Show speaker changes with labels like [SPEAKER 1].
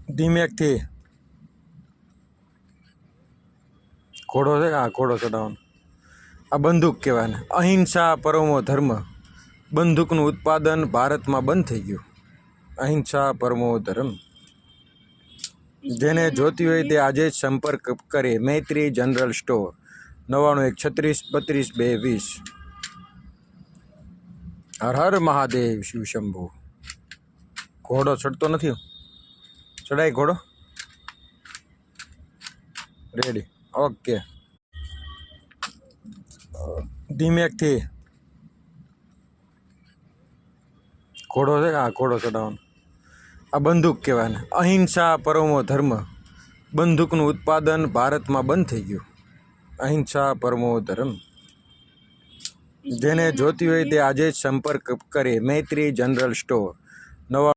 [SPEAKER 1] ધીમેકથી ઘોડો છે, આ ઘોડો ચડાવવાનો. આ બંદૂક કહેવાય ને. અહિંસા પરમો ધર્મ. બંદૂકનું ઉત્પાદન ભારતમાં બંધ થઈ ગયું. અહિંસા પરમો ધર્મ. જેને જોતી હોય તે આજે જ સંપર્ક કરે. મૈત્રી જનરલ સ્ટોર 9936323220. હર હર મહાદેવ શિવ શંભુ. ઘોડો ચડતો નથી, ચડાય ઘોડો. Ready, okay. ધીમેકથી ઘોડો છે, આ ઘોડો ચડાવવાનો. આ બંદૂક કહેવાય ને. અહિંસા પરમો ધર્મ. બંદૂકનું ઉત્પાદન ભારતમાં બંધ થઈ ગયું. અહિંસા પરમો ધર્મ. જેને જોતી હોય તે આજે જ સંપર્ક કરે. મૈત્રી જનરલ સ્ટોર 99